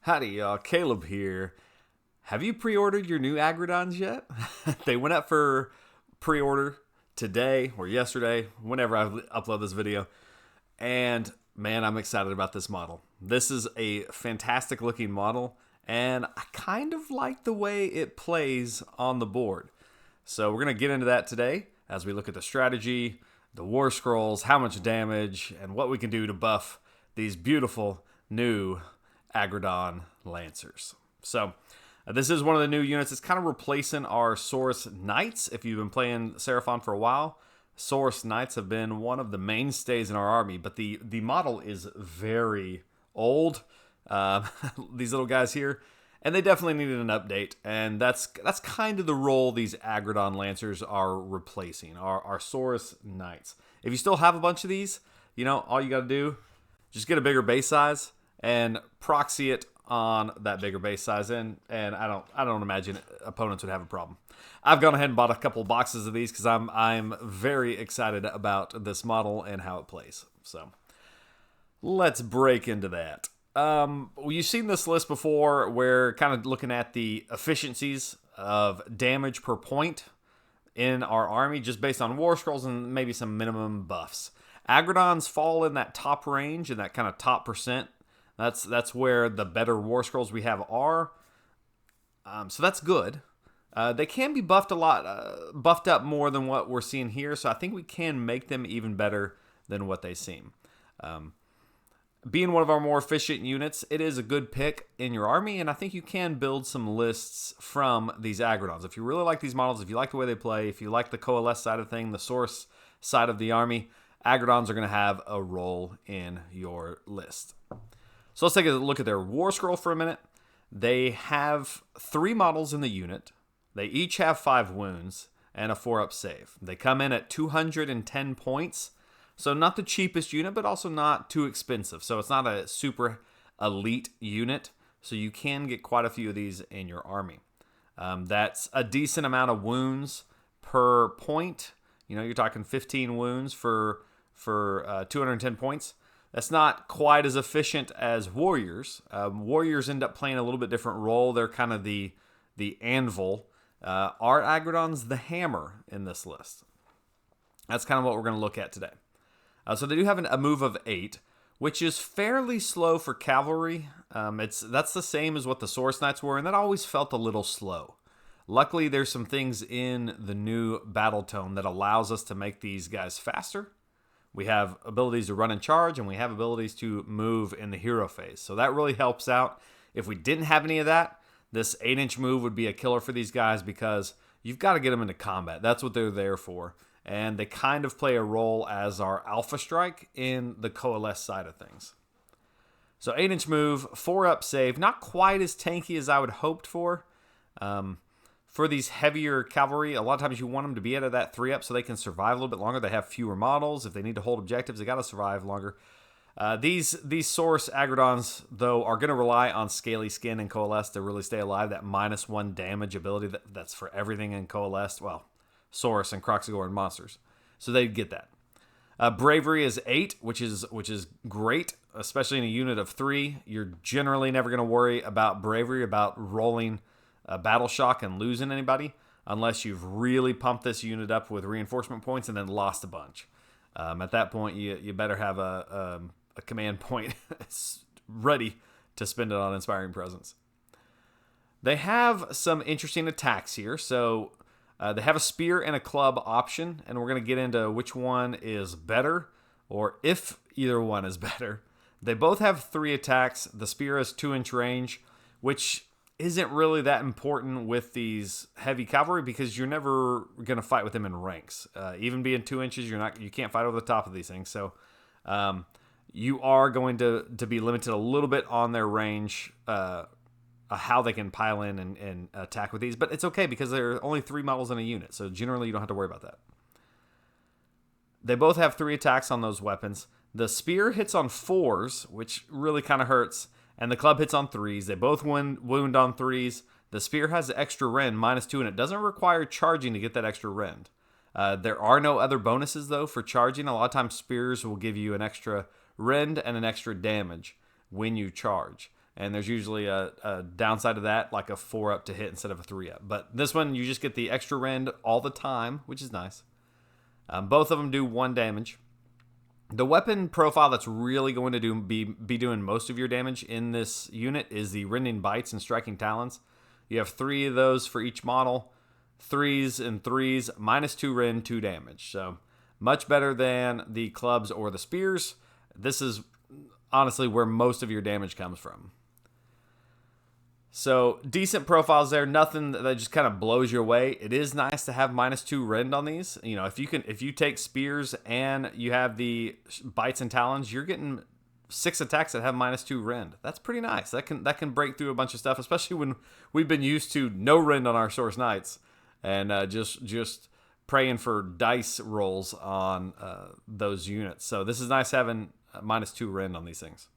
Howdy, y'all. Caleb here. Have you pre-ordered your new Aggradons yet? They went up for pre-order today or yesterday, whenever I upload this video. And man, I'm excited about this model. This is a fantastic looking model, and I kind of like the way it plays on the board. So we're going to get into that today as we look at the strategy, the war scrolls, how much damage, and what we can do to buff these beautiful new Aggradon Lancers. So this is one of the new units. It's kind of replacing our Saurus Knights. If you've been playing Seraphon for a while, Saurus Knights have been one of the mainstays in our army, but the model is very old. These little guys here, and they definitely needed an update, and that's kind of the role these Aggradon Lancers are replacing, our Saurus Knights. If you still have a bunch of these, you know, all you got to do, just get a bigger base size and proxy it on that bigger base size, and I don't imagine opponents would have a problem. I've gone ahead and bought a couple boxes of these because I'm very excited about this model and how it plays. So let's break into that. You've seen this list before, where kind of looking at the efficiencies of damage per point in our army, just based on war scrolls and maybe some minimum buffs. Aggradons fall in that top range, in that kind of top percent. That's where the better war scrolls we have are. So that's good. They can be buffed a lot, buffed up more than what we're seeing here. So I think we can make them even better than what they seem. Being one of our more efficient units, it is a good pick in your army, and I think you can build some lists from these Aggradons. If you really like these models, if you like the way they play, if you like the Coalesced side of thing, the Saurus side of the army, Aggradons are going to have a role in your list. So let's take a look at their war scroll for a minute. They have 3 models in the unit. They each have 5 wounds and a 4-up save. They come in at 210 points. So not the cheapest unit, but also not too expensive. So it's not a super elite unit. So you can get quite a few of these in your army. That's a decent amount of wounds per point. You know, you're talking 15 wounds for 210 points. That's not quite as efficient as warriors. Warriors end up playing a little bit different role. They're kind of the anvil. Our Aggradon's the hammer in this list. That's kind of what we're going to look at today. So they do have a move of 8, which is fairly slow for cavalry. That's the same as what the Saurus Knights were, and that always felt a little slow. Luckily, there's some things in the new battle tone that allows us to make these guys faster. We have abilities to run and charge, and we have abilities to move in the hero phase. So that really helps out. If we didn't have any of that, this 8-inch move would be a killer for these guys, because you've got to get them into combat. That's what they're there for. And they kind of play a role as our Alpha Strike in the Coalesced side of things. So 8-inch move, 4-up save. Not quite as tanky as I would hoped for. For these heavier cavalry, a lot of times you want them to be at that 3-up so they can survive a little bit longer. They have fewer models. If they need to hold objectives, they got to survive longer. These Saurus Aggradons, though, are going to rely on Scaly Skin and Coalesced to really stay alive. That -1 damage ability, that's for everything in Coalesced. Well, Saurus and Croxagore and monsters. So they'd get that. Bravery is 8, which is great, especially in a unit of 3. You're generally never going to worry about bravery, about rolling battle shock and losing anybody, unless you've really pumped this unit up with reinforcement points and then lost a bunch. At that point, you better have a command point ready to spend it on Inspiring Presence. They have some interesting attacks here. So they have a spear and a club option, and we're going to get into which one is better, or if either one is better. They both have 3 attacks. The spear has 2-inch range, which isn't really that important with these heavy cavalry, because you're never going to fight with them in ranks. Even being 2 inches, you can't fight over the top of these things. So you are going to be limited a little bit on their range, how they can pile in and attack with these. But it's okay, because there are only 3 models in a unit, so generally you don't have to worry about that. They both have 3 attacks on those weapons. The spear hits on 4s, which really kind of hurts. And the club hits on 3s. They both wound on 3s. The spear has extra rend, -2, and it doesn't require charging to get that extra rend. There are no other bonuses, though, for charging. A lot of times spears will give you an extra rend and an extra damage when you charge. And there's usually a downside to that, like a 4-up to hit instead of a 3-up. But this one, you just get the extra rend all the time, which is nice. Both of them do 1 damage. The weapon profile that's really going to be doing most of your damage in this unit is the Rending Bites and Striking Talons. You have 3 of those for each model. 3s and 3s, -2 rend, 2 damage. So much better than the clubs or the spears. This is honestly where most of your damage comes from. So decent profiles there, nothing that just kind of blows you away. It is nice to have -2 rend on these. You know, if you take spears and you have the bites and talons, you're getting 6 attacks that have -2 rend. That's pretty nice. That can break through a bunch of stuff, especially when we've been used to no rend on our Source Knights and just praying for dice rolls on those units. So this is nice having -2 rend on these things.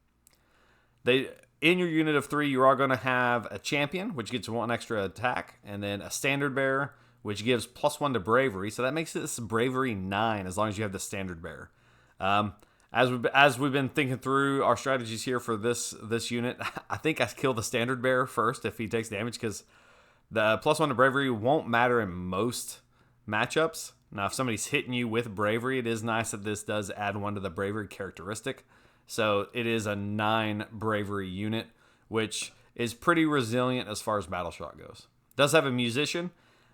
In your unit of 3, you are going to have a champion, which gets 1 extra attack, and then a standard bearer, which gives +1 to bravery. So that makes this bravery 9 as long as you have the standard bearer. As we've been thinking through our strategies here for this unit, I think I kill the standard bearer first if he takes damage, because the +1 to bravery won't matter in most matchups. Now, if somebody's hitting you with bravery, it is nice that this does add 1 to the bravery characteristic. So it is a 9 bravery unit, which is pretty resilient as far as battle shock goes. It does have a musician,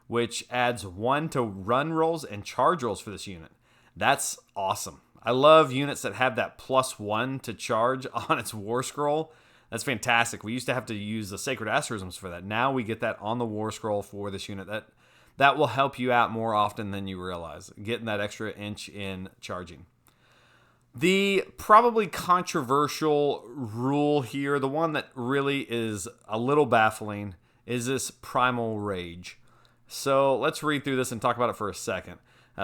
which adds 1 to run rolls and charge rolls for this unit. That's awesome. I love units that have that +1 to charge on its Warscroll. That's fantastic. We used to have to use the Sacred Asterisms for that. Now we get that on the Warscroll for this unit. That will help you out more often than you realize, getting that extra inch in charging. The probably controversial rule here, the one that really is a little baffling, is this Primal Rage. So let's read through this and talk about it for a second.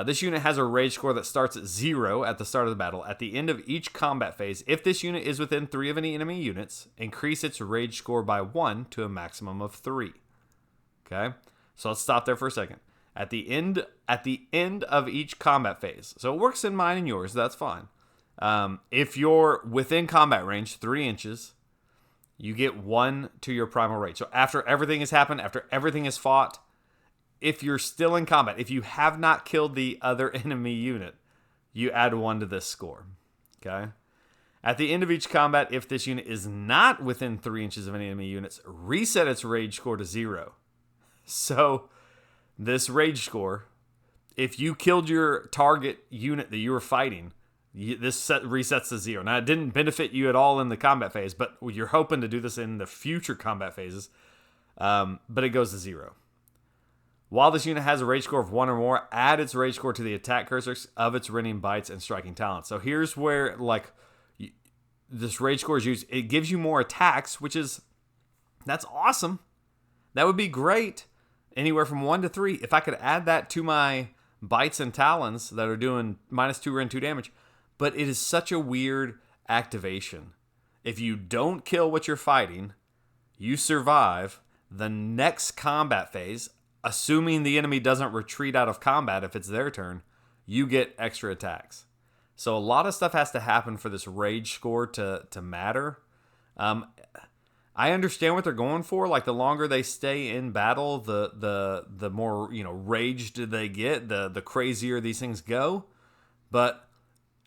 This unit has a rage score that starts at 0 at the start of the battle. At the end of each combat phase, if this unit is within 3 of any enemy units, increase its rage score by 1 to a maximum of 3. Okay, so let's stop there for a second. At the end of each combat phase, so it works in mine and yours, that's fine. If you're within combat range, 3 inches, you get 1 to your primal rage. So after everything has happened, after everything is fought, if you're still in combat, if you have not killed the other enemy unit, you add 1 to this score. Okay? At the end of each combat, if this unit is not within 3 inches of any enemy units, reset its rage score to 0. So this rage score, if you killed your target unit that you were fighting, this resets to 0. Now, it didn't benefit you at all in the combat phase, but you're hoping to do this in the future combat phases, but it goes to 0. While this unit has a rage score of 1 or more, add its rage score to the attack cursors of its Rending Bites and Striking Talons. So here's where this rage score is used. It gives you more attacks, that's awesome. That would be great. Anywhere from 1 to 3. If I could add that to my Bites and Talons that are doing -2 rend, 2 damage. But it is such a weird activation. If you don't kill what you're fighting, you survive the next combat phase, assuming the enemy doesn't retreat out of combat if it's their turn, you get extra attacks. So a lot of stuff has to happen for this rage score to matter. I understand what they're going for. Like, the longer they stay in battle, the more, raged they get, the crazier these things go. But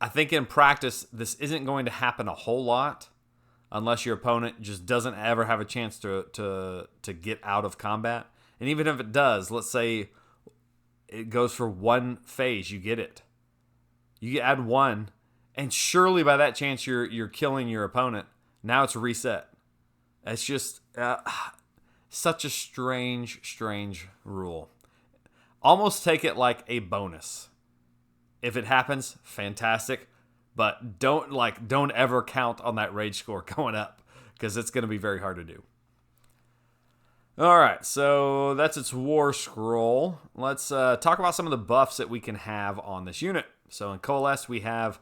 I think in practice, this isn't going to happen a whole lot unless your opponent just doesn't ever have a chance to get out of combat. And even if it does, let's say it goes for 1 phase, you get it. You add 1, and surely by that chance you're killing your opponent. Now it's reset. It's just such a strange rule. Almost take it like a bonus. If it happens, fantastic. But don't ever count on that rage score going up, because it's going to be very hard to do. All right, so that's its Warscroll. Let's talk about some of the buffs that we can have on this unit. So in Coalesced, we have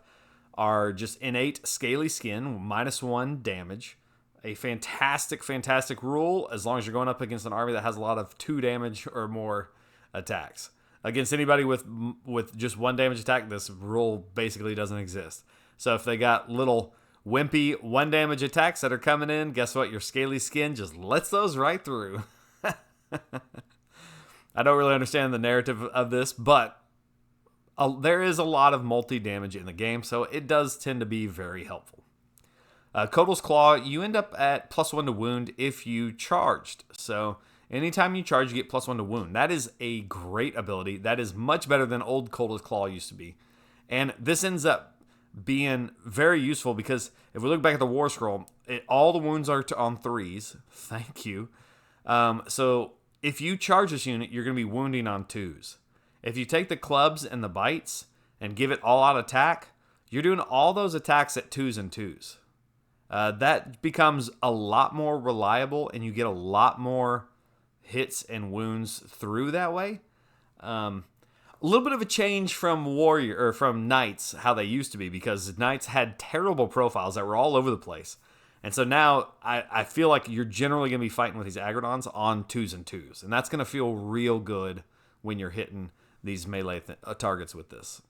our just innate Scaly Skin, -1 damage. A fantastic rule as long as you're going up against an army that has a lot of 2 damage or more attacks. Against anybody with just 1 damage attack, this rule basically doesn't exist. So if they got little wimpy 1 damage attacks that are coming in, guess what? Your scaly skin just lets those right through. I don't really understand the narrative of this, but there is a lot of multi-damage in the game, so it does tend to be very helpful. Kotal's Claw, you end up at +1 to wound if you charged. So anytime you charge, you get +1 to wound. That is a great ability. That is much better than old Kotal's Claw used to be. And this ends up being very useful because if we look back at the Warscroll, all the wounds are on 3s. Thank you. So if you charge this unit, you're going to be wounding on 2s. If you take the clubs and the bites and give it all-out attack, you're doing all those attacks at 2s and 2s. That becomes a lot more reliable, and you get a lot more hits and wounds through that way. A little bit of a change from from Knights, how they used to be, because Knights had terrible profiles that were all over the place. And so now I feel like you're generally going to be fighting with these Aggradons on 2s and 2s. And that's going to feel real good when you're hitting these melee targets with this.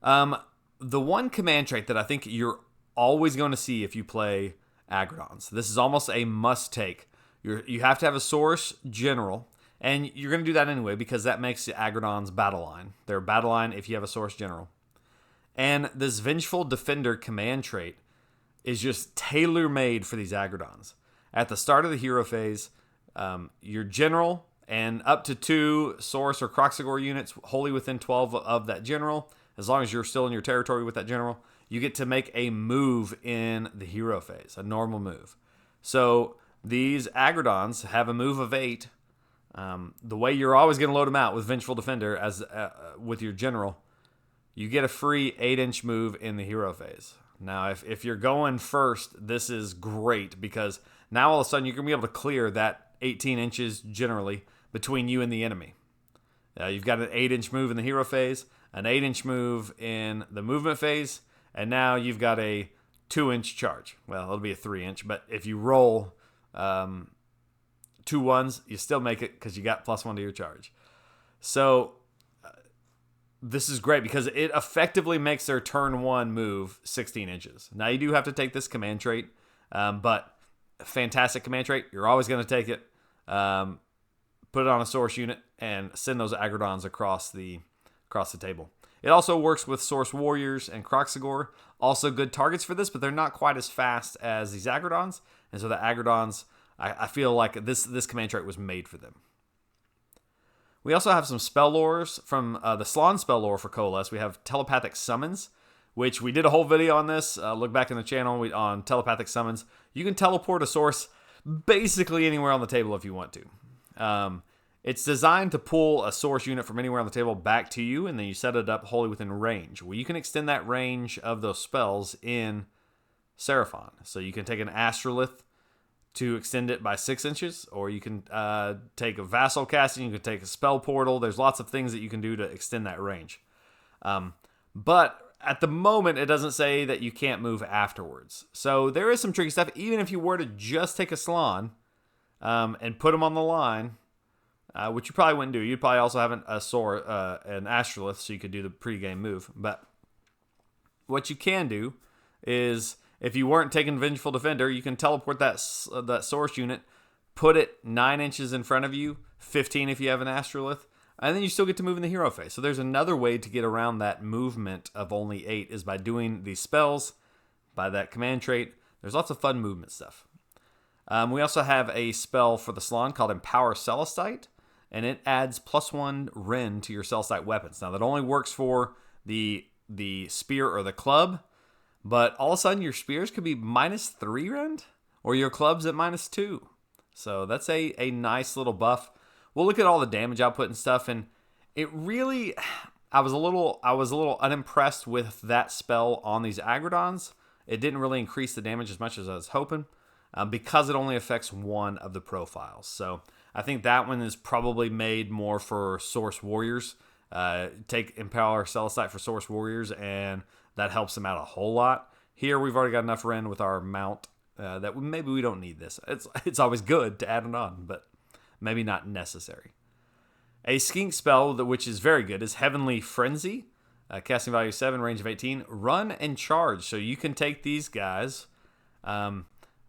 The one command trait that I think you're always going to see if you play Aggradons, this is almost a must-take. You have to have a Saurus General, and you're going to do that anyway because that makes the Aggradons battle line. They're battle line if you have a Saurus General. And this Vengeful Defender command trait is just tailor-made for these Aggradons. At the start of the hero phase, your General and up to 2 Saurus or Kroxigor units wholly within 12 of that General, as long as you're still in your territory with that General, you get to make a move in the hero phase, a normal move. So these Aggradons have a move of 8. The way you're always going to load them out with Vengeful Defender as with your General, you get a free 8-inch move in the hero phase. Now, if you're going first, this is great because now all of a sudden you're going to be able to clear that 18 inches generally between you and the enemy. You've got an 8-inch move in the hero phase, an 8-inch move in the movement phase, and now you've got a 2-inch charge. Well, it'll be a 3-inch, but if you roll 2 1s, you still make it because you got +1 to your charge. So this is great because it effectively makes their turn 1 move 16 inches. Now, you do have to take this command trait, but fantastic command trait. You're always going to take it. Put it on a Saurus unit and send those Aggradons across the table. It also works with Saurus Warriors and Kroxigor. Also good targets for this, but they're not quite as fast as these Aggradons. And so the Aggradons, I feel like this command trait was made for them. We also have some spell lores from the Slann spell lore for Coalesced. We have Telepathic Summons, which we did a whole video on this. Look back in the channel on Telepathic Summons. You can teleport a Saurus basically anywhere on the table if you want to. It's designed to pull a Saurus unit from anywhere on the table back to you, and then you set it up wholly within range. Well, you can extend that range of those spells in Seraphon. So you can take an Astrolith to extend it by 6 inches, or you can take a Vassal casting, you can take a Spell Portal. There's lots of things that you can do to extend that range. But at the moment, it doesn't say that you can't move afterwards. So there is some tricky stuff. Even if you were to just take a Slann and put them on the line, which you probably wouldn't do. You'd probably also have an Astrolith, so you could do the pregame move. But what you can do is, if you weren't taking Vengeful Defender, you can teleport that Saurus unit, put it 9 inches in front of you, 15 if you have an Astrolith, and then you still get to move in the hero phase. So there's another way to get around that movement of only 8 is by doing these spells, by that command trait. There's lots of fun movement stuff. We also have a spell for the Slann called Empower Celestite, and it adds +1 Rend to your Celestite weapons. Now, that only works for the spear or the club, but all of a sudden your spears could be -3 Rend, or your clubs at -2. So that's a nice little buff. We'll look at all the damage output and stuff, and it really, I was a little unimpressed with that spell on these Aggradons. It didn't really increase the damage as much as I was hoping, because it only affects one of the profiles. So I think that one is probably made more for Saurus Warriors. Take Empower Celestite for Saurus Warriors, and that helps them out a whole lot. Here, we've already got enough Rend with our mount that maybe we don't need this. It's always good to add it on, but maybe not necessary. A skink spell, which is very good, is Heavenly Frenzy. Casting value 7, range of 18. Run and charge. So you can take these guys,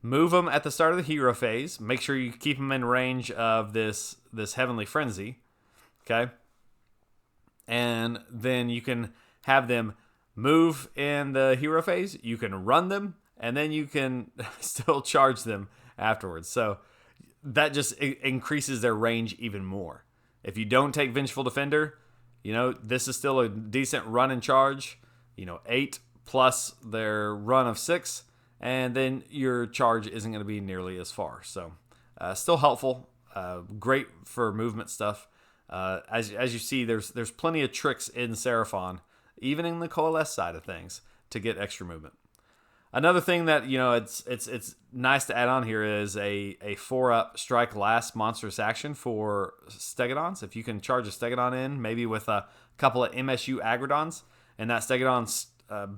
move them at the start of the hero phase. Make sure you keep them in range of this Heavenly Frenzy. Okay? And then you can have them move in the hero phase. You can run them, and then you can still charge them afterwards. So that just increases their range even more. If you don't take Vengeful Defender, this is still a decent run and charge. 8 plus their run of 6, and then your charge isn't going to be nearly as far. So still helpful. Great for movement stuff. As you see, there's plenty of tricks in Seraphon, even in the Coalesced side of things, to get extra movement. Another thing that it's nice to add on here is a 4-up strike last monstrous action for Stegodons. If you can charge a Stegodon in, maybe with a couple of MSU Aggradons, and that Stegodon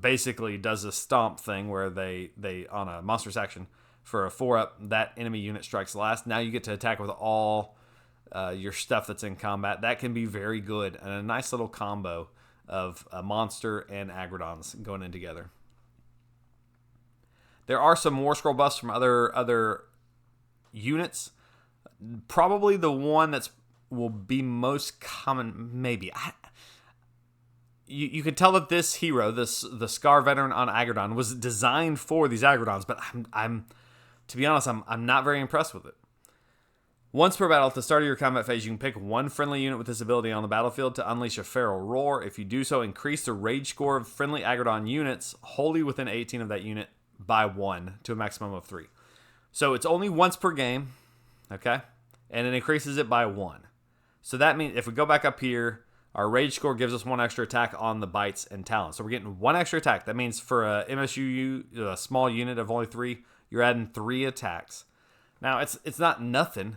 basically does a stomp thing where they on a monstrous action for a 4-up, that enemy unit strikes last. Now you get to attack with all your stuff that's in combat. That can be very good, and a nice little combo of a monster and Aggradons going in together. There are some Warscroll buffs from other units. Probably the one will be most common, maybe. You can tell that this hero, the Scar Veteran on Aggradon, was designed for these Aggradons, but I'm to be honest, I'm not very impressed with it. Once per battle, at the start of your combat phase, you can pick one friendly unit with this ability on the battlefield to unleash a Feral Roar. If you do so, increase the rage score of friendly Aggradon units wholly within 18 of that unit by 1 to a maximum of 3. So it's only once per game, okay? And it increases it by 1. So that means if we go back up here, our rage score gives us 1 extra attack on the bites and talons. So we're getting 1 extra attack. That means for a MSU, a small unit of only 3, you're adding 3 attacks. Now, it's not nothing,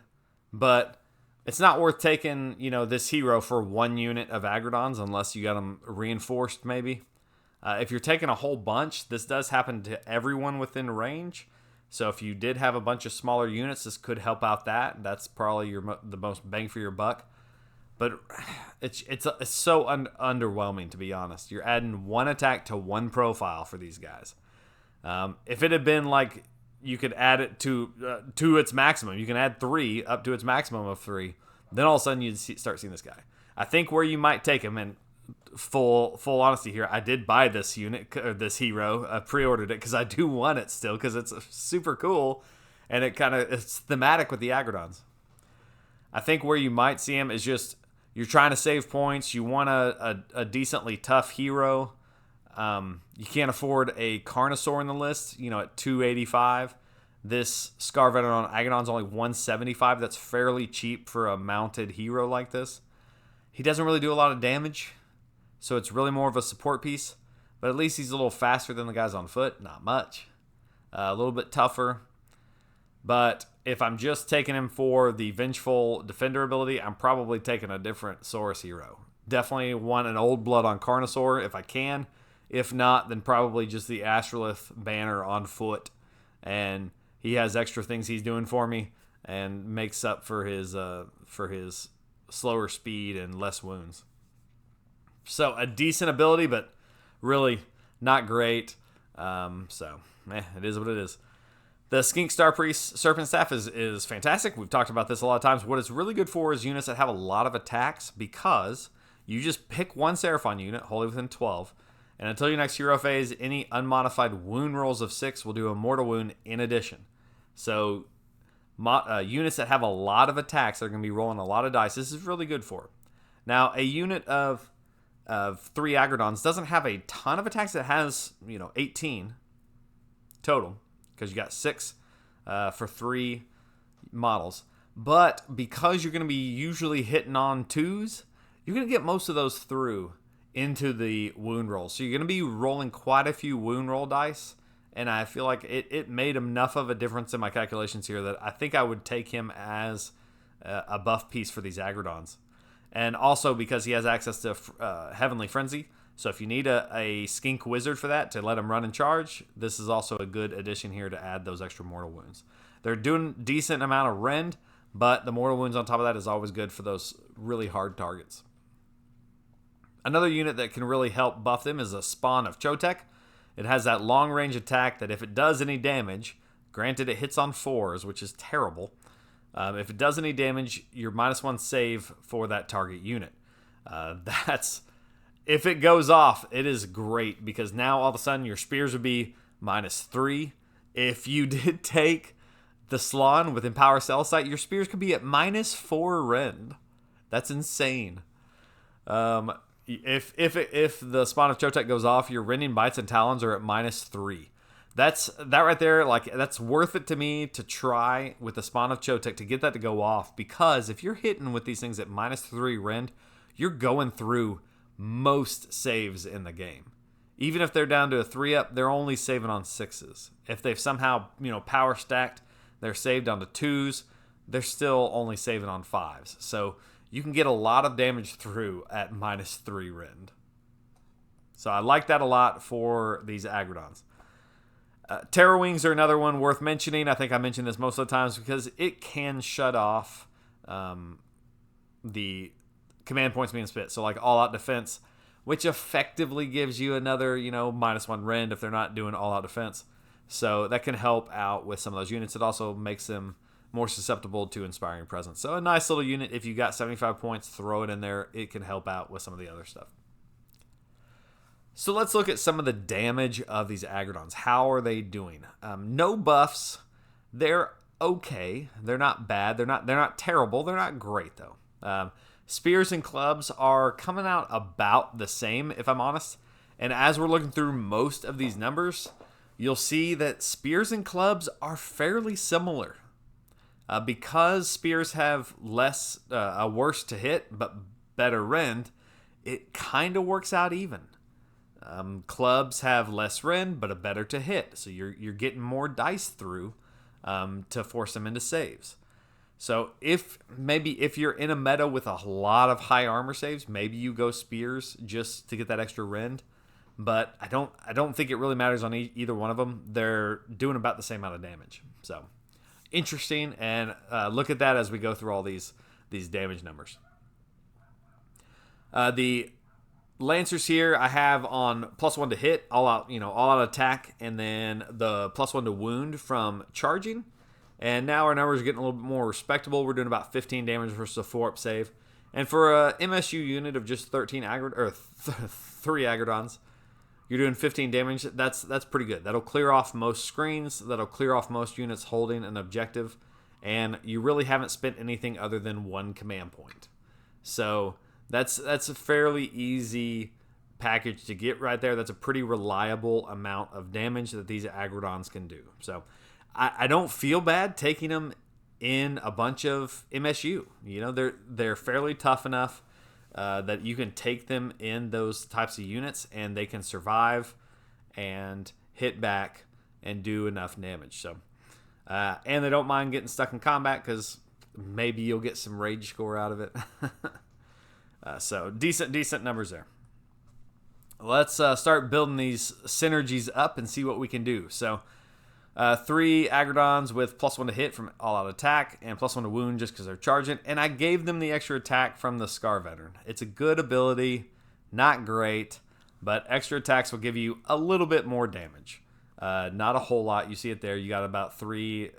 but it's not worth taking, this hero for 1 unit of Aggradons unless you got them reinforced maybe. If you're taking a whole bunch, this does happen to everyone within range. So if you did have a bunch of smaller units, this could help out that. That's probably the most bang for your buck. But it's so underwhelming, to be honest. You're adding 1 attack to 1 profile for these guys. If it had been like you could add it to its maximum, you can add 3 up to its maximum of 3. Then all of a sudden you'd start seeing this guy. I think where you might take him, and full honesty here, I did buy this unit, or this hero. I pre-ordered it because I do want it still because it's super cool, and it's thematic with the Aggradons. I think where you might see him is just you're trying to save points. You want a decently tough hero. You can't afford a Carnosaur in the list, at 285. This Scar Veteran on Aggradon's only 175. That's fairly cheap for a mounted hero like this. He doesn't really do a lot of damage, so it's really more of a support piece. But at least he's a little faster than the guys on foot. Not much. A little bit tougher. But if I'm just taking him for the Vengeful Defender ability, I'm probably taking a different Saurus hero. Definitely want an Old Blood on Carnosaur if I can. If not, then probably just the Astrolith banner on foot. And he has extra things he's doing for me and makes up for his slower speed and less wounds. So a decent ability, but really not great. It is what it is. The Skink Star Priest Serpent Staff is fantastic. We've talked about this a lot of times. What it's really good for is units that have a lot of attacks, because you just pick 1 Seraphon unit, wholly within 12, and until your next hero phase, any unmodified wound rolls of 6 will do a mortal wound in addition. So units that have a lot of attacks that are going to be rolling a lot of dice, this is really good for. Now, a unit of 3 Aggradons doesn't have a ton of attacks. It has 18 total, because you got 6 for 3 models. But because you're going to be usually hitting on 2s, you're going to get most of those through into the wound roll. So you're going to be rolling quite a few wound roll dice. And I feel like it made enough of a difference in my calculations here that I think I would take him as a buff piece for these Aggradons. And also because he has access to Heavenly Frenzy. So if you need a Skink Wizard for that, to let him run and charge, this is also a good addition here to add those extra mortal wounds. They're doing decent amount of rend, but the mortal wounds on top of that is always good for those really hard targets. Another unit that can really help buff them is a Spawn of Chotec. It has that long range attack that if it does any damage, granted it hits on 4s, which is terrible. If it does any damage, you're -1 save for that target unit. If it goes off, it is great because now all of a sudden your spears would be -3. If you did take the Slann with Empower Cell Site, your spears could be at -4 rend. That's insane. If the Spawn of Chotec goes off, your Rending Bites and Talons are at -3. That right there, like, that's worth it to me to try with the Spawn of Chotec to get that to go off, because if you're hitting with these things at -3 rend, you're going through most saves in the game. Even if they're down to a 3-up, they're only saving on 6s. If they've somehow, power stacked, they're saved down to 2s, they're still only saving on 5s. So you can get a lot of damage through at -3 rend. So I like that a lot for these Aggradons. Terror Wings are another one worth mentioning. I think I mentioned this most of the times because it can shut off the command points being spit. So like all-out defense, which effectively gives you another, -1 rend if they're not doing all-out defense. So that can help out with some of those units. It also makes them more susceptible to Inspiring Presence. So a nice little unit. If you got 75 points, throw it in there. It can help out with some of the other stuff. So let's look at some of the damage of these Aggradons. How are they doing? No buffs. They're okay. They're not bad. They're not terrible. They're not great though. Spears and clubs are coming out about the same, if I'm honest. And as we're looking through most of these numbers, you'll see that spears and clubs are fairly similar. Because spears have a worse to hit but better rend, it kind of works out even. Clubs have less rend but a better to hit, so you're getting more dice through to force them into saves. So if you're in a meta with a lot of high armor saves, maybe you go spears just to get that extra rend. But I don't think it really matters on either one of them. They're doing about the same amount of damage. So interesting, and look at that as we go through all these damage numbers. The Lancers here I have on +1 to hit, all out attack, and then the +1 to wound from charging. And now our numbers are getting a little bit more respectable. We're doing about 15 damage versus a 4-up save. And for a MSU unit of just 3 Aggradons, you're doing 15 damage. That's pretty good. That'll clear off most screens. That'll clear off most units holding an objective. And you really haven't spent anything other than 1 command point. So that's a fairly easy package to get right there. That's a pretty reliable amount of damage that these Aggradons can do. So I don't feel bad taking them in a bunch of MSU. They're fairly tough enough that you can take them in those types of units and they can survive and hit back and do enough damage. So and they don't mind getting stuck in combat because maybe you'll get some rage score out of it. So decent numbers there. Let's start building these synergies up and see what we can do. So 3 Aggradons with +1 to hit from all-out attack and +1 to wound just because they're charging. And I gave them the extra attack from the Scar Veteran. It's a good ability, not great, but extra attacks will give you a little bit more damage. Not a whole lot. You see it there. You got about 3,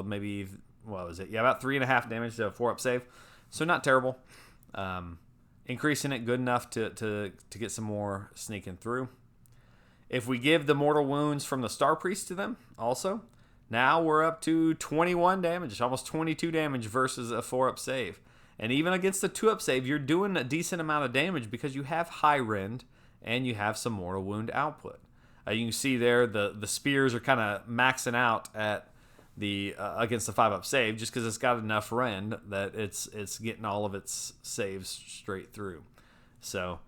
maybe, what was it? Yeah, about 3.5 damage to a 4-up save. So not terrible. Increasing it good enough to get some more sneaking through. If we give the mortal wounds from the Star Priest to them also, now we're up to 21 damage, almost 22 damage versus a 4-up save. And even against the 2-up save, you're doing a decent amount of damage because you have high rend and you have some mortal wound output. You can see there the spears are kind of maxing out at the against the 5-up save just because it's got enough rend that it's getting all of its saves straight through. So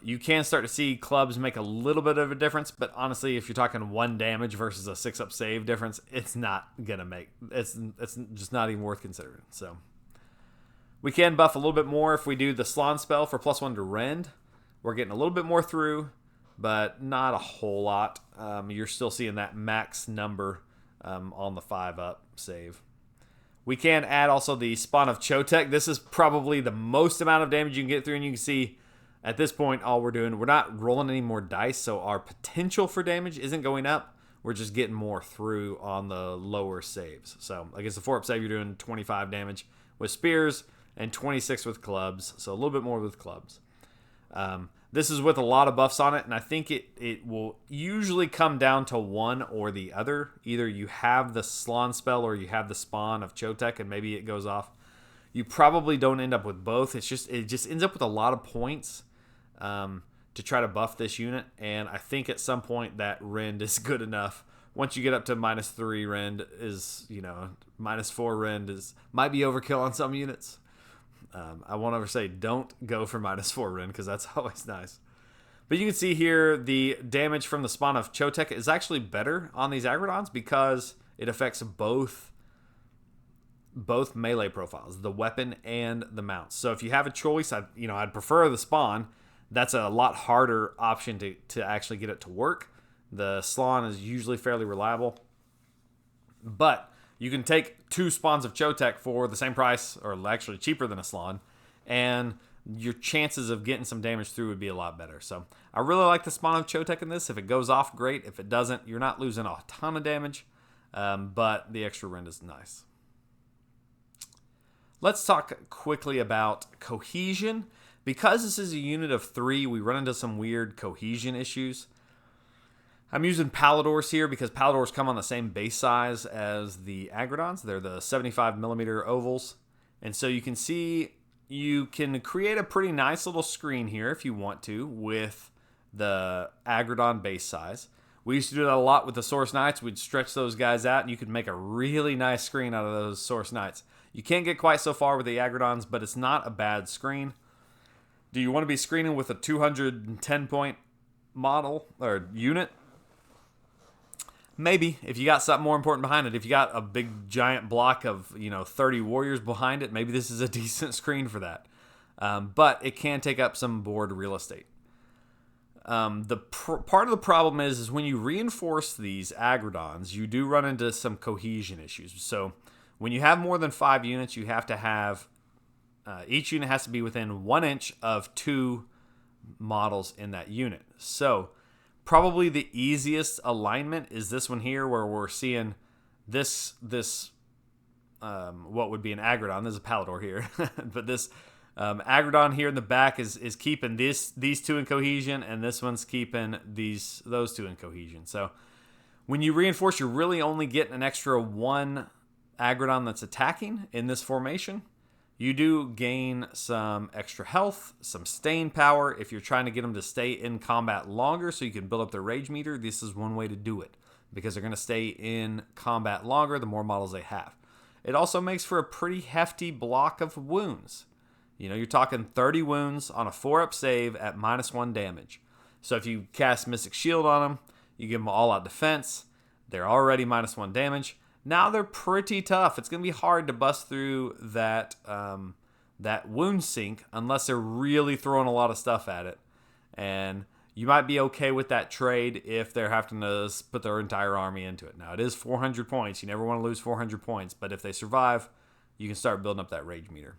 you can start to see clubs make a little bit of a difference, but honestly, if you're talking 1 damage versus a 6-up save difference, it's not gonna make it's just not even worth considering. So we can buff a little bit more if we do the Slann spell for +1 to rend. We're getting a little bit more through, but not a whole lot. You're still seeing that max number on the 5-up save. We can add also the Spawn of Chotec. This is probably the most amount of damage you can get through, and you can see at this point, all we're doing, we're not rolling any more dice, so our potential for damage isn't going up. We're just getting more through on the lower saves. So against the 4-up save, you're doing 25 damage with spears and 26 with clubs, so a little bit more with clubs. This is with a lot of buffs on it, and I think it will usually come down to one or the other. Either you have the Slann spell or you have the spawn of Chotec, and maybe it goes off. You probably don't end up with both. It just ends up with a lot of points to try to buff this unit, and I think at some point that rend is good enough. Once you get up to -3 rend is, -4 rend might be overkill on some units. I won't ever say don't go for -4 rend because that's always nice. But you can see here the damage from the spawn of Chotec is actually better on these Aggradons because it affects both melee profiles, the weapon and the mounts. So if you have a choice, I'd prefer the spawn. That's a lot harder option to actually get it to work. The Slann is usually fairly reliable. But you can take 2 spawns of Chotec for the same price, or actually cheaper than a Slann, and your chances of getting some damage through would be a lot better. So I really like the spawn of Chotec in this. If it goes off, great. If it doesn't, you're not losing a ton of damage, but the extra rend is nice. Let's talk quickly about cohesion. Because this is a unit of 3, we run into some weird cohesion issues. I'm using Palladors here because Palladors come on the same base size as the Aggradons. They're the 75mm ovals. And so you can see you can create a pretty nice little screen here if you want to with the Aggradon base size. We used to do that a lot with the Saurus Knights. We'd stretch those guys out and you could make a really nice screen out of those Saurus Knights. You can't get quite so far with the Aggradons, but it's not a bad screen. Do you want to be screening with a 210 point model or unit? Maybe, if you got something more important behind it. If you got a big giant block of 30 warriors behind it, maybe this is a decent screen for that. But it can take up some board real estate. Part of the problem is when you reinforce these Aggradons, you do run into some cohesion issues. So when you have more than 5 units, you have to have each unit has to be within 1 inch of 2 models in that unit. So probably the easiest alignment is this one here, where we're seeing this what would be an Aggradon. There's a Pallador here, but this Aggradon here in the back is keeping these 2 in cohesion, and this one's keeping those 2 in cohesion. So when you reinforce, you're really only getting an extra 1 Aggradon that's attacking in this formation. You do gain some extra health, some staying power if you're trying to get them to stay in combat longer so you can build up their rage meter. This is one way to do it because they're going to stay in combat longer the more models they have. It also makes for a pretty hefty block of wounds. You're talking 30 wounds on a 4-up save at -1 damage. So if you cast Mystic Shield on them, you give them all-out defense. They're already -1 damage. Now they're pretty tough. It's going to be hard to bust through that wound sink unless they're really throwing a lot of stuff at it. And you might be okay with that trade if they're having to put their entire army into it. Now, it is 400 points. You never want to lose 400 points. But if they survive, you can start building up that rage meter.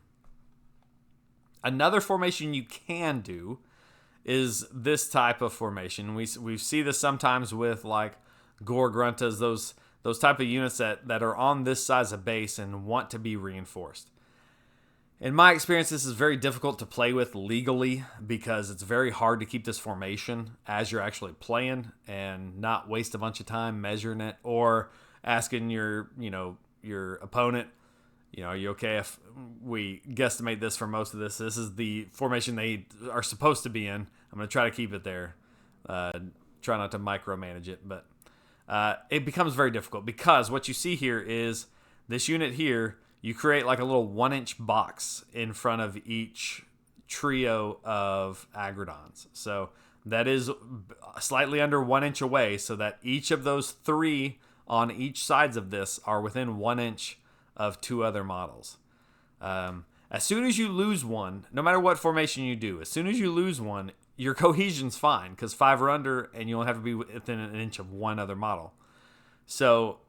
Another formation you can do is this type of formation. We see this sometimes with like Gore Gruntas, those type of units that are on this size of base and want to be reinforced. In my experience, this is very difficult to play with legally because it's very hard to keep this formation as you're actually playing and not waste a bunch of time measuring it or asking your opponent, are you okay if we guesstimate this for most of this? This is the formation they are supposed to be in. I'm going to try to keep it there. Try not to micromanage it, but it becomes very difficult because what you see here is this unit here, you create like a little 1-inch box in front of each trio of Aggradons. So that is slightly under 1 inch away so that each of those 3 on each sides of this are within 1 inch of 2 other models. As soon as you lose one, no matter what formation you do, as soon as you lose one, your cohesion's fine because 5 or under, and you only have to be within 1 inch of 1 other model. So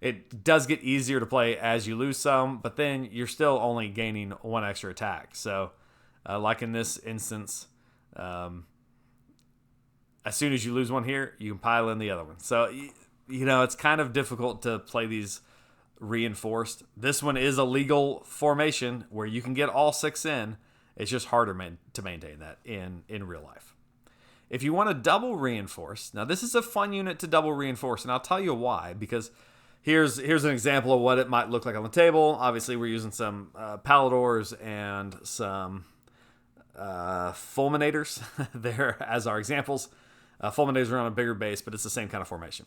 it does get easier to play as you lose some, but then you're still only gaining 1 extra attack. So Like in this instance, as soon as you lose one here, you can pile in the other one. So, it's kind of difficult to play these reinforced. This one is a legal formation where you can get all 6 in. It's just harder to maintain that in real life. If you want to double reinforce, now this is a fun unit to double reinforce, and I'll tell you why, because here's an example of what it might look like on the table. Obviously, we're using some Paladors and some Fulminators there as our examples. Fulminators are on a bigger base, but it's the same kind of formation.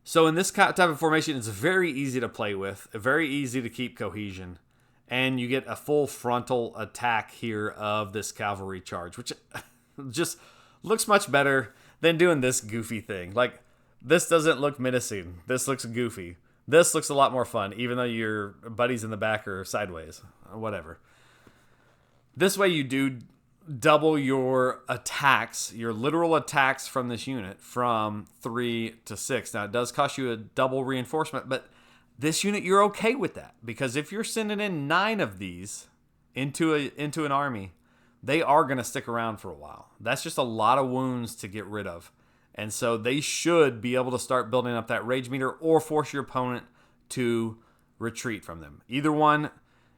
So in this type of formation, it's very easy to play with, very easy to keep cohesion, and you get a full frontal attack here of this cavalry charge, which just looks much better than doing this goofy thing. Like, this doesn't look menacing. This looks goofy. This looks a lot more fun, even though your buddies in the back are sideways, or whatever. This way you do double your attacks, your literal attacks from this unit from 3 to 6. Now, it does cost you a double reinforcement, but this unit, you're okay with that, because if you're sending in 9 of these into an army, they are going to stick around for a while. That's just a lot of wounds to get rid of. And so they should be able to start building up that rage meter or force your opponent to retreat from them. Either one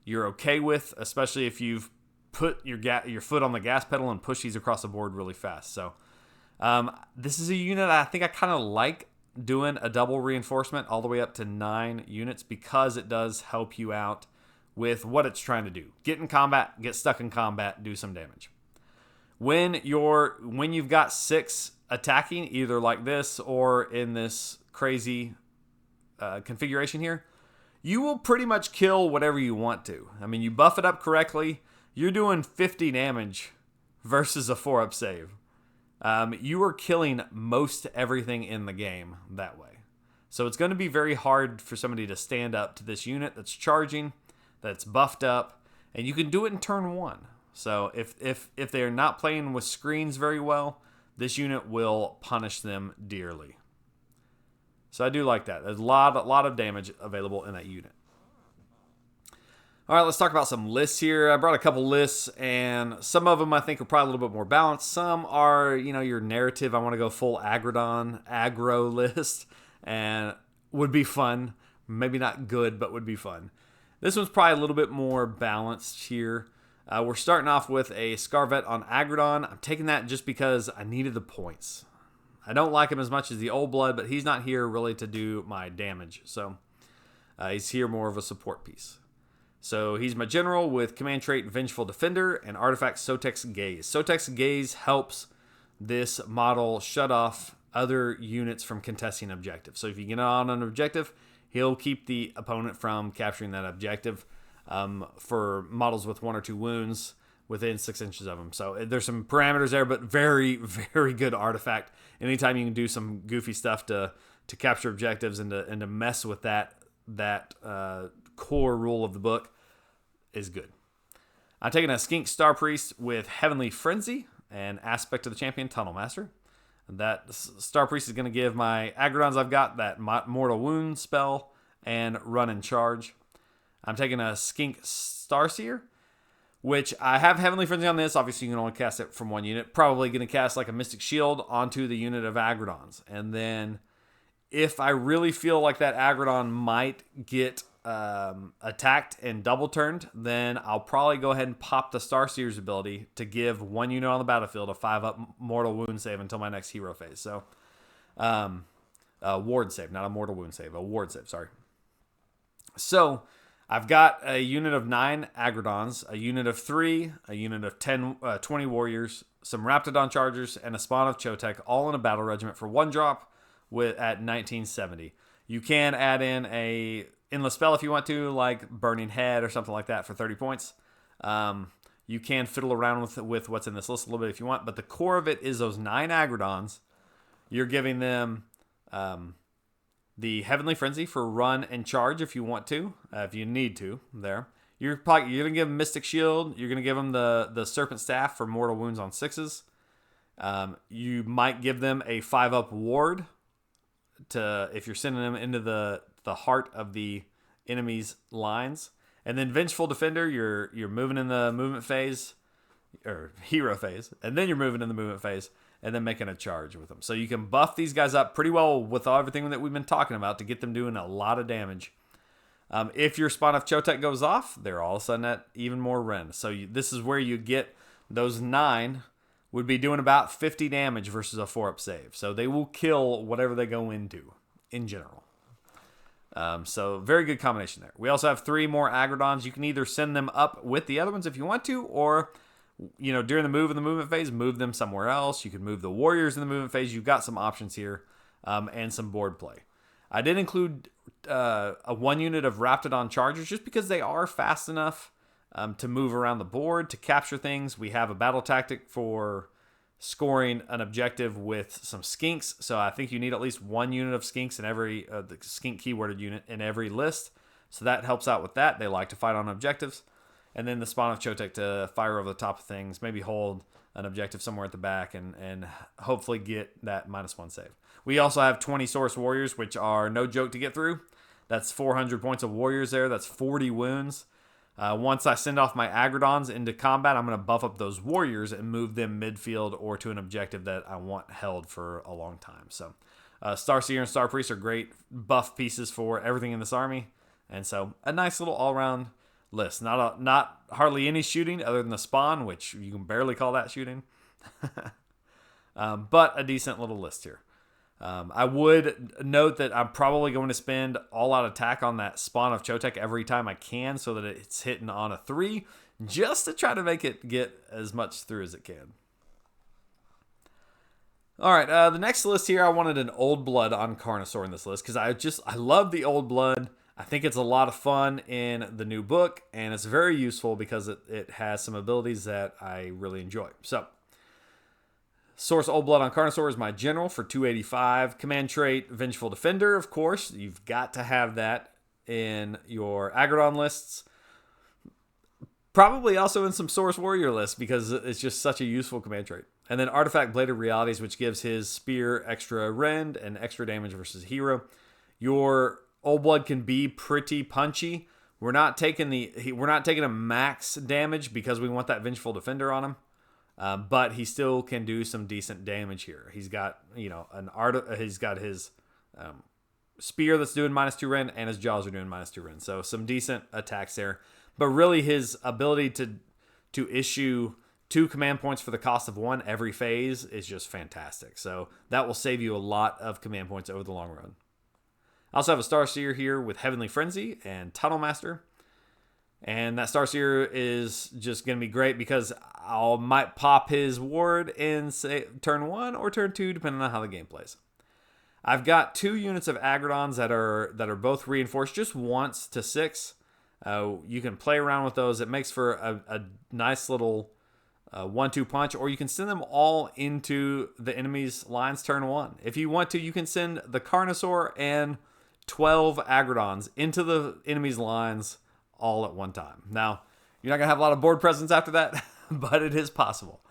you're okay with, especially if you've put your foot on the gas pedal and push these across the board really fast. So this is a unit I think I kind of like doing a double reinforcement all the way up to 9 units, because it does help you out with what it's trying to do. Get in combat, get stuck in combat, do some damage. When you've got 6 attacking, either like this or in this crazy configuration here, you will pretty much kill whatever you want to. I mean, you buff it up correctly, you're doing 50 damage versus a 4-up save. You are killing most everything in the game that way. So it's going to be very hard for somebody to stand up to this unit that's charging, that's buffed up, and you can do it in turn 1. So if they're not playing with screens very well, this unit will punish them dearly. So I do like that. There's a lot of damage available in that unit. All right, let's talk about some lists here. I brought a couple lists, and some of them I think are probably a little bit more balanced. Some are, your narrative. I want to go full Aggradon aggro list, and would be fun. Maybe not good, but would be fun. This one's probably a little bit more balanced here. We're starting off with a Scarvet on Aggradon. I'm taking that just because I needed the points. I don't like him as much as the Old Blood, but he's not here really to do my damage. So he's here more of a support piece. So he's my general with command trait Vengeful Defender and artifact Chotec's Gaze. Chotec's Gaze helps this model shut off other units from contesting objectives. So if you get on an objective, he'll keep the opponent from capturing that objective for models with 1 or 2 wounds within 6 inches of them. So there's some parameters there, but very, very good artifact. Anytime you can do some goofy stuff to capture objectives and to mess with that core rule of the book is good. I'm taking a Skink Star Priest with Heavenly Frenzy and Aspect of the Champion Tunnel Master. That Star Priest is going to give my Aggradons I've got that Mortal Wound spell and Run and Charge. I'm taking a Skink Starseer, which I have Heavenly Frenzy on this. Obviously, you can only cast it from 1 unit. Probably going to cast like a Mystic Shield onto the unit of Aggradons. And then if I really feel like that Aggradon might get attacked and double turned, then I'll probably go ahead and pop the Starseer's ability to give 1 unit on the battlefield a 5-up mortal wound save until my next hero phase. So, a ward save, not a mortal wound save, a ward save, sorry. So, I've got a unit of 9 Aggradons, a unit of 3, a unit of 20 warriors, some Raptidon chargers, and a spawn of Chotec, all in a battle regiment for 1 drop at 1970. You can add in a endless spell if you want to, like Burning Head or something like that for 30 points. You can fiddle around with what's in this list a little bit if you want, but the core of it is those 9 Aggradons. You're giving them the Heavenly Frenzy for Run and Charge if you want to, if you need to there. You're going to give them Mystic Shield. You're going to give them the Serpent Staff for mortal wounds on 6s. You might give them a 5-up ward if you're sending them into the heart of the enemy's lines. And then Vengeful Defender, you're moving in the movement phase, or hero phase, and then you're moving in the movement phase, and then making a charge with them. So you can buff these guys up pretty well with everything that we've been talking about to get them doing a lot of damage. If your Spawn of Chotec goes off, they're all of a sudden at even more Ren. So this is where you get those 9 would be doing about 50 damage versus a 4-up save. So they will kill whatever they go into in general. So very good combination there. We also have 3 more Aggradons. You can either send them up with the other ones if you want to, or during the movement phase, move them somewhere else. You can move the warriors in the movement phase. You've got some options here, and some board play. I did include a 1 unit of Raptidon Chargers just because they are fast enough to move around the board, to capture things. We have a battle tactic for scoring an objective with some skinks. So I think you need at least 1 unit of skinks in every, the skink keyworded unit in every list. So that helps out with that. They like to fight on objectives. And then the Spawn of Chotec to fire over the top of things, maybe hold an objective somewhere at the back and hopefully get that -1 save. We also have 20 Saurus Warriors, which are no joke to get through. That's 400 points of Warriors there. That's 40 wounds. Once I send off my Aggradons into combat, I'm going to buff up those Warriors and move them midfield or to an objective that I want held for a long time. So Starseer and Star Priest are great buff pieces for everything in this army. And so a nice little all-around list. Not hardly any shooting other than the Spawn, which you can barely call that shooting. But a decent little list here. I would note that I'm probably going to spend all-out attack on that Spawn of Chotec every time I can so that it's hitting on a 3, just to try to make it get as much through as it can. All right, the next list here, I wanted an Old Blood on Carnosaur in this list because I love the Old Blood. I think it's a lot of fun in the new book, and it's very useful because it has some abilities that I really enjoy. So, Saurus Old Blood on Carnosaur is my general for 285. Command trait, Vengeful Defender, of course. You've got to have that in your Aggradon lists. Probably also in some Saurus Warrior lists because it's just such a useful command trait. And then Artifact Bladed Realities, which gives his spear extra rend and extra damage versus hero. Your Old Blood can be pretty punchy. We're not taking a max damage because we want that Vengeful Defender on him. But he still can do some decent damage here. He's got, he's got his spear that's doing -2 rend, and his jaws are doing -2 rend. So some decent attacks there. But really, his ability to issue 2 command points for the cost of 1 every phase is just fantastic. So that will save you a lot of command points over the long run. I also have a Starseer here with Heavenly Frenzy and Tunnel Master. And that Starseer is just going to be great because I might pop his ward in, say, turn 1 or turn 2, depending on how the game plays. I've got 2 units of Aggradons that are both reinforced just once to 6. You can play around with those. It makes for a nice little 1-2 punch, or you can send them all into the enemy's lines turn 1. If you want to, you can send the Carnosaur and 12 Aggradons into the enemy's lines all at one time. Now, you're not going to have a lot of board presence after that, but it is possible.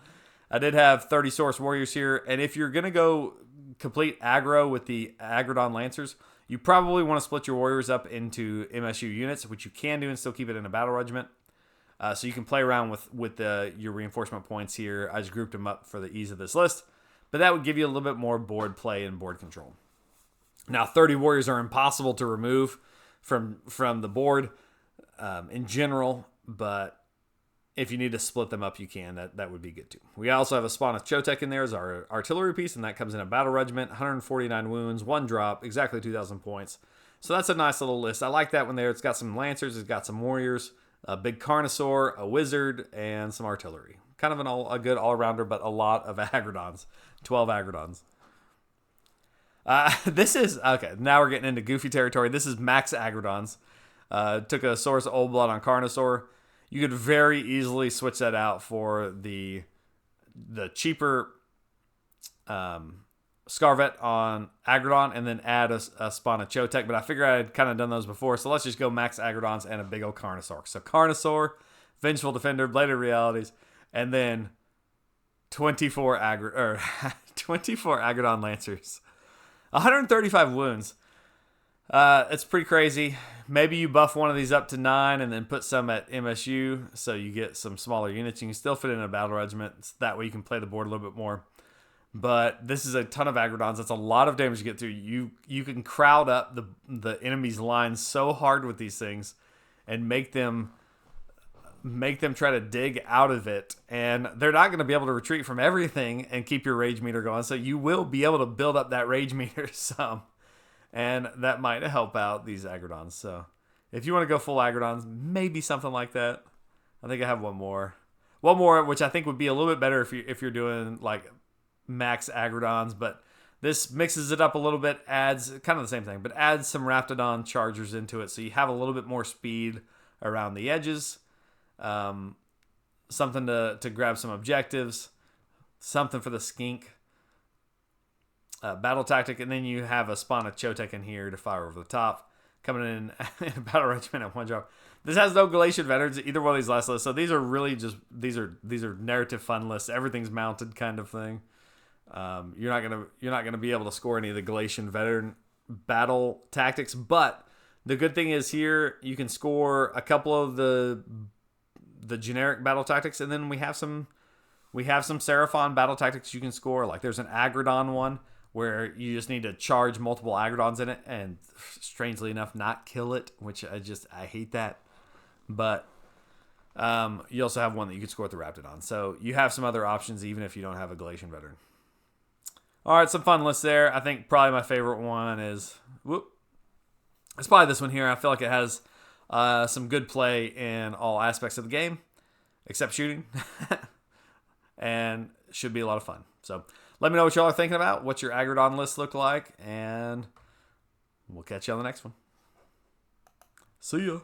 I did have 30 Saurus Warriors here, and if you're going to go complete aggro with the Aggradon Lancers, you probably want to split your Warriors up into MSU units, which you can do and still keep it in a battle regiment. So you can play around with your reinforcement points here. I just grouped them up for the ease of this list, but that would give you a little bit more board play and board control. Now, 30 Warriors are impossible to remove from the board in general, but if you need to split them up, you can. That would be good too. We also have a Spawn of Chotec in there as our artillery piece, and that comes in a battle regiment, 149 wounds, 1 drop, exactly 2,000 points. So that's a nice little list. I like that one there. It's got some Lancers, it's got some Warriors, a big Carnosaur, a Wizard, and some artillery. Kind of a good all-rounder, but a lot of Aggradons. 12 Aggradons. This is, okay, now we're getting into goofy territory. This is Max Aggradons. Took a Saurus Old Blood on Carnosaur. You could very easily switch that out for the cheaper Scarvet on Aggradon and then add a Spawn of Chotec. But I figure I had kind of done those before, so let's just go Max Aggradons and a big old Carnosaur. So Carnosaur, Vengeful Defender, Bladed Realities, and then 24 Aggradon Lancers. 135 wounds. It's pretty crazy. maybe you buff one of these up to 9 and then put some at MSU so you get some smaller units. You can still fit in a battle regiment. That way you can play the board a little bit more. But this is a ton of Aggradons. That's a lot of damage to get through. You can crowd up the enemy's lines so hard with these things and make them try to dig out of it. And they're not going to be able to retreat from everything and keep your rage meter going. So you will be able to build up that rage meter some. And that might help out these Aggradons. So if you want to go full Aggradons, maybe something like that. I think I have one more. One more, which I think would be a little bit better if you're doing like Max Aggradons. But this mixes it up a little bit, adds kind of the same thing, but adds some Raptidon chargers into it. So you have a little bit more speed around the edges. Something to grab some objectives. Something for the skink. Battle tactic, and then you have a spawn of Chotec in here to fire over the top, coming in a battle regiment at 1 drop. This has no Galatian veterans, either one of these last lists, so these are really just these are narrative fun lists. Everything's mounted kind of thing. You're not gonna be able to score any of the Galatian veteran battle tactics, but the good thing is here you can score a couple of the generic battle tactics, and then we have some Seraphon battle tactics you can score. Like there's an Aggradon one where you just need to charge multiple Aggradons in it and, strangely enough, not kill it, which I hate that. But you also have one that you can score with the Raptidon. So you have some other options even if you don't have a Galatian veteran. All right, some fun lists there. I think probably my favorite one is... It's probably this one here. I feel like it has some good play in all aspects of the game, except shooting. And should be a lot of fun. So let me know what y'all are thinking about, what your Aggradon list look like, and we'll catch you on the next one. See ya.